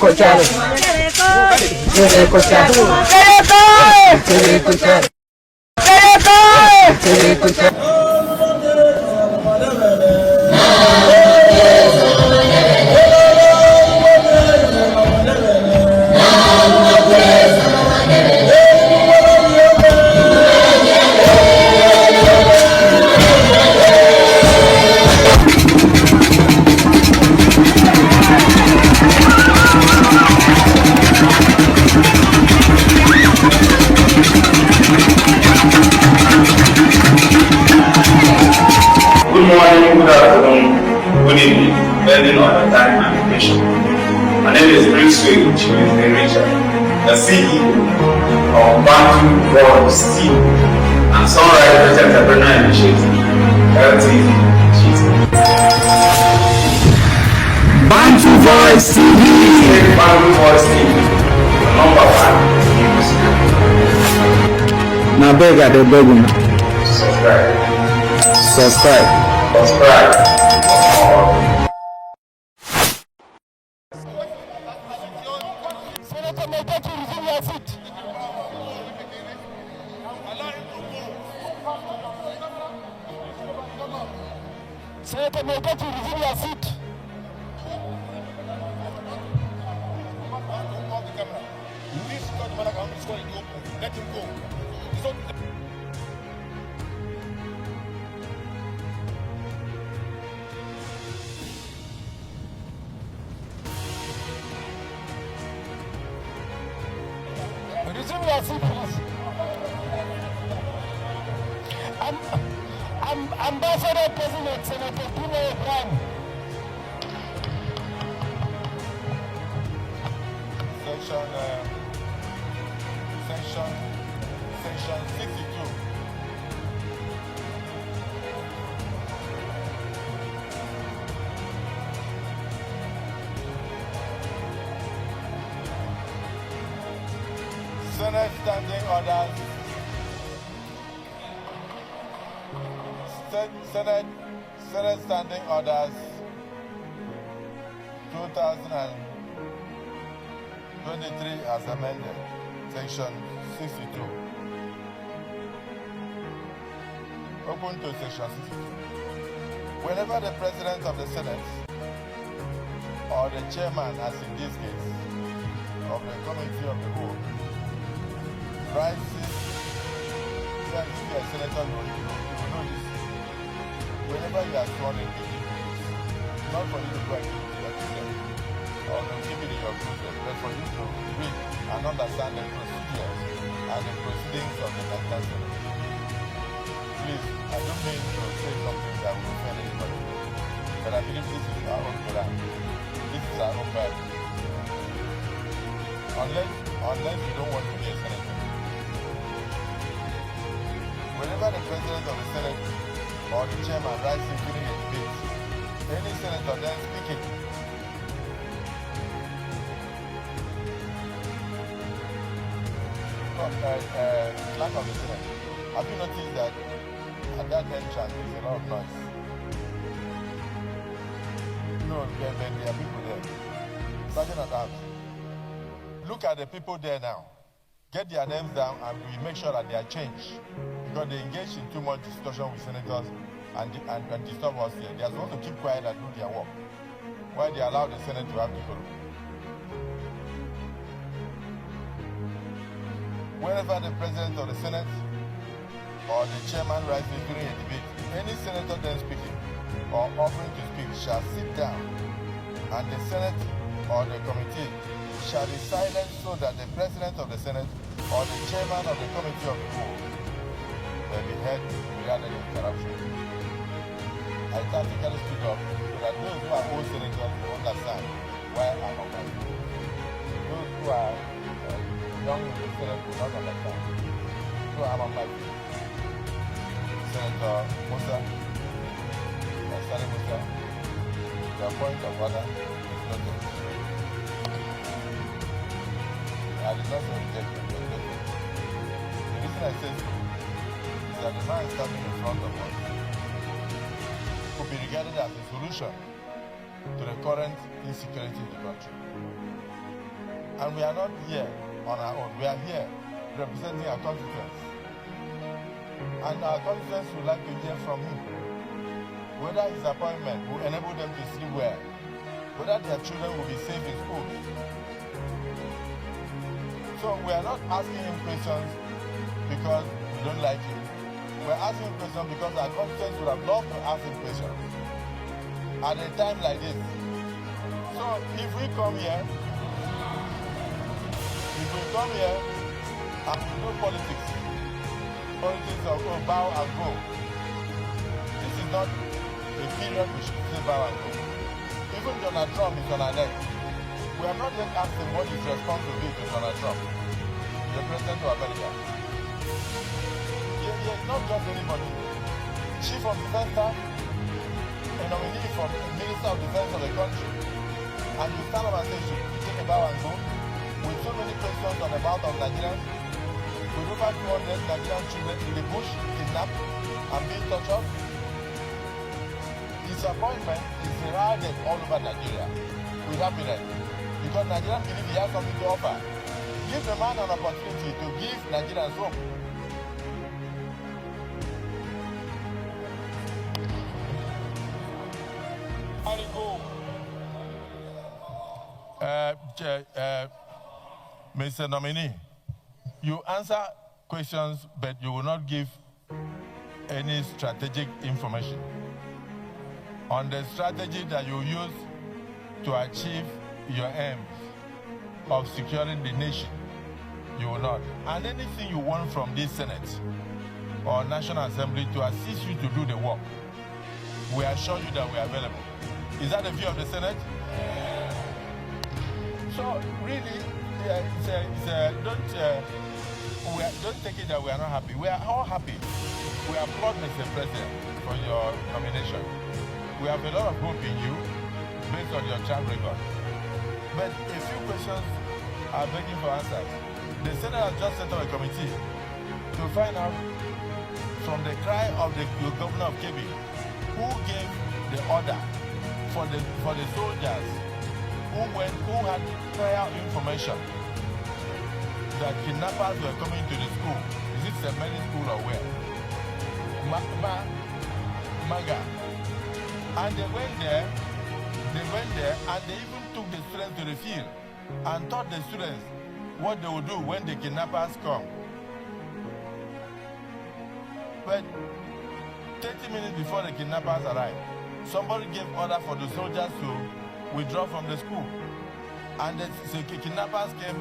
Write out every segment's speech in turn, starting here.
Good morning, good afternoon, good evening, depending on the time and location. My name is Prince Richard, the CEO of Bantu Voice Team and Sunrise Project Entrepreneur Initiative, LTV Initiative. Bantu Voice TV! Bantu Voice TV, number 5. Now beg at the begging. Subscribe. Senator may get to resume your seat. Senator may get to resume your seat. Let him go. Resume your seat, please. Ambassador President Senator Pino O'Brien. Section 62. Senate standing orders. Senate standing orders 2023 as amended. Section 62. Open to section 62. Whenever the President of the Senate or the Chairman, as in this case, of the Committee of the Whole, rises, you are a senator, you will know this. Whenever you are sworn in, not for you to go and keep it in your children or to keep it in your closet, but for you to read and understand the procedures and the proceedings of the National Senate. Please, I don't mean to say something that will offend anybody, but I believe this is our own Quran. This is our own Bible. Unless you don't want to be a senator. Whenever the President of the Senate or the Chairman rises during a debate, any senator then speaking clerk of the Senate, have you noticed that at that entrance there's a lot of noise? No, there are people there. Sergeant at arms. Look at the people there now. Get their names down and we make sure that they are changed. Because they engage in too much discussion with senators and disturb us here. They are supposed to keep quiet and do their work. Why they allow the Senate to have people? Whenever the President of the Senate or the Chairman rises during a debate, any senator then speaking or offering to speak shall sit down and the Senate or the committee shall be silent so that the President of the Senate or the Chairman of the Committee of the Whole will be heard without any interruption. I tactically stood up so that those who are old senators will understand why I'm on my feet. Those who are young in the Senate will not understand. So I'm on my feet. Senator Musa, Sani Musa, your point of order is noted. I did not say rejection, but noted. The reason I say so is that the man standing in front of us could be regarded as a solution to the current insecurity in the country. And we are not here on our own. We are here representing our constituents. And our constituents would like to hear from him. Whether his appointment will enable them to sleep well, whether their children will be safe in school. So we are not asking him questions because we don't like him. We're asking him questions because our constituents would have loved to ask him questions at a time like this. So if we come here and we do politics of bow and go, this is not a period we should say bow and go. Even Donald Trump is on our neck. We have not yet asked him what his response will be to Donald Trump, the president of America. He is not just anybody. Chief of Defense Staff, a nominee for Minister of Defense of the country, and you stand up and say you take a bow and go with so many questions on the mouth of Nigerians, with over 200 Nigerian children in the bush, kidnapped and being tortured. His appointment is heralded all over Nigeria with happiness because Nigerians believe he has something to offer. Give the man an opportunity to give Nigerians hope. Mr. Nominee, you answer questions, but you will not give any strategic information on the strategy that you use to achieve your aims of securing the nation. You will not. And anything you want from this Senate or National Assembly to assist you to do the work, we assure you that we are available. Is that the view of the Senate? So really, don't take it that we are not happy. We are all happy. We applaud Mr. President for your nomination. We have a lot of hope in you based on your track record. But a few questions are begging for answers. The Senate has just set up a committee to find out from the cry of the governor of Kebbi who gave the order for the soldiers who had prior information that kidnappers were coming to the school. Is it St. Mary's School or where? Maga. And they went there and they even took the students to the field and taught the students what they would do when the kidnappers come. But 30 minutes before the kidnappers arrived, somebody gave order for the soldiers to withdraw from the school. And the kidnappers came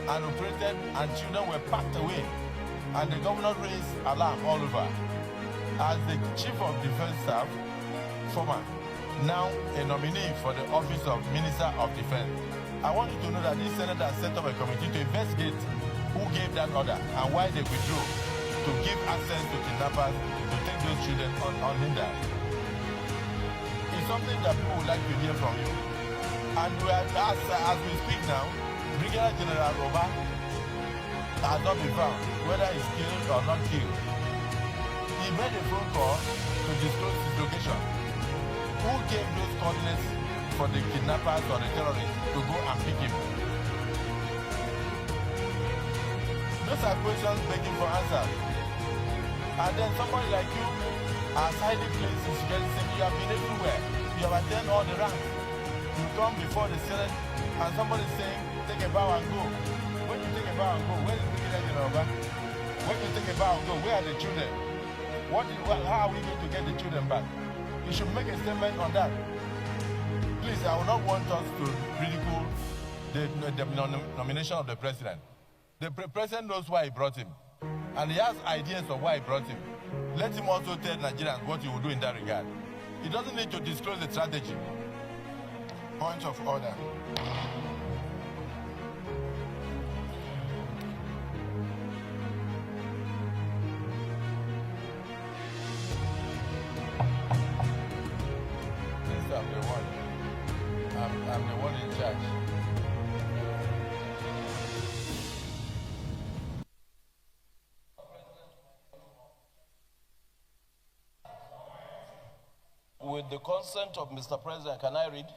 and operated and children were packed away. And the governor raised alarm all over. As the Chief of Defense Staff, former, now a nominee for the office of Minister of Defense, I want you to know that this Senate has set up a committee to investigate who gave that order and why they withdrew to give access to kidnappers to take those children unhindered. It's something that people would like to hear from you. And we are, as we speak now, Brigadier General Oba has not been found, whether he's killed or not killed. He made a phone call to disclose his location. Who gave those coordinates for the kidnappers or the terrorists to go and pick him? Those are questions begging for answers. And then somebody like you has highly placed in security safety. You have been everywhere. You have attended all the ranks. You come before the Senate and somebody is saying, take a bow and go. When you take a bow and go, where is the Brigadier General Oba? When you take a bow and go, where are the children? How are we going to get the children back? You should make a statement on that. Please, I will not want us to ridicule the nomination of the president. The president knows why he brought him. And he has ideas of why he brought him. Let him also tell Nigerians what he will do in that regard. He doesn't need to disclose the strategy. Point of order. Since I'm the one in charge. With the consent of Mr. President, can I read?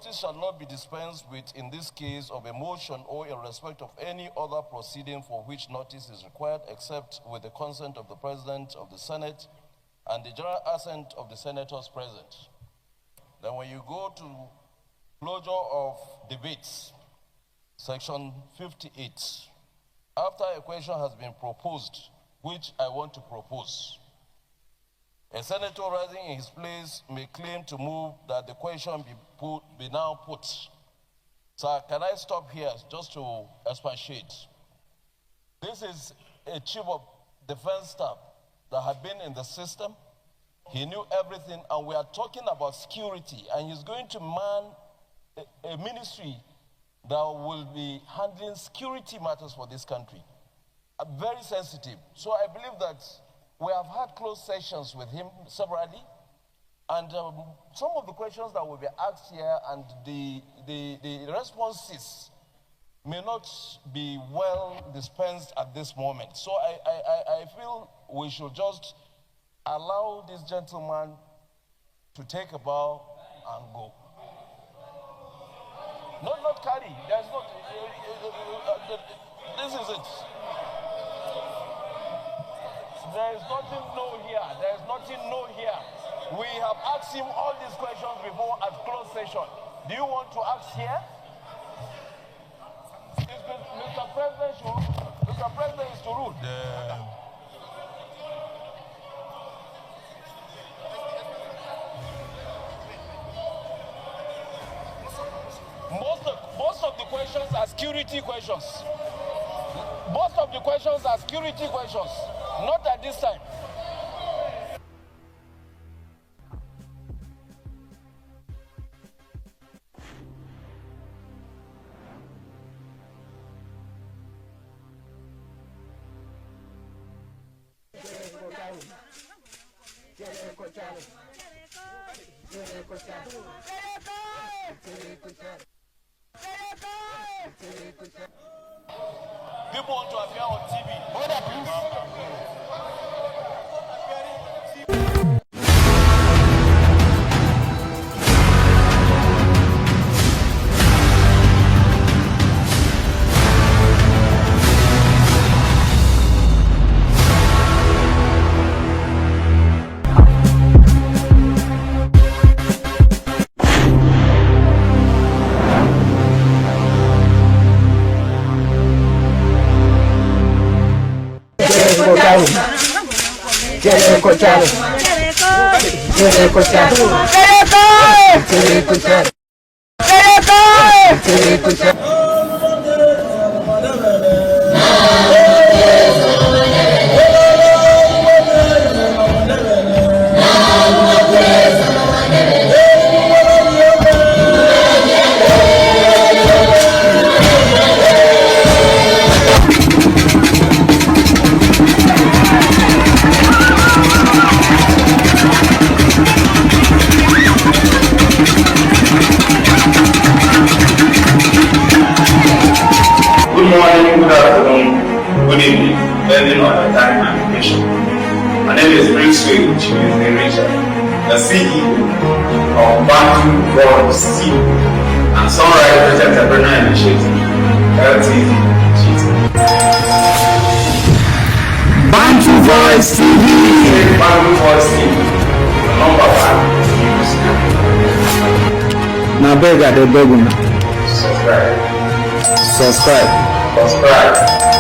Notice shall not be dispensed with in this case of a motion or in respect of any other proceeding for which notice is required, except with the consent of the President of the Senate and the general assent of the senators present. Then when you go to closure of debates, section 58, after a question has been proposed, which I want to propose, a senator rising in his place may claim to move that the question be now put. Sir, can I stop here just to expatiate? This is a chief of defense staff that had been in the system. He knew everything, and we are talking about security, and he's going to man a ministry that will be handling security matters for this country. Very sensitive. So I believe that we have had closed sessions with him severally, and some of the questions that will be asked here and the responses may not be well dispensed at this moment. So I feel we should just allow this gentleman to take a bow and go. Not carry. There's not. This is it. There is nothing no here. There is nothing no here. We have asked him all these questions before at closed session. Do you want to ask here? Mr. President is to rule. Most of the questions are security questions. Most of the questions are security questions. Not at this time. People want to appear on TV. Hold up, please. Good morning, good afternoon, good evening, depending on the time and location. My name is Prince which is the Richard, the CEO of Bantu Voice Team and Sunrise Entrepreneur Initiative, LTD. Bantu Voice TV. Bantu Voice Team, the number 5. Now beg at the beg. Subscribe. Subscribe. Subscribe.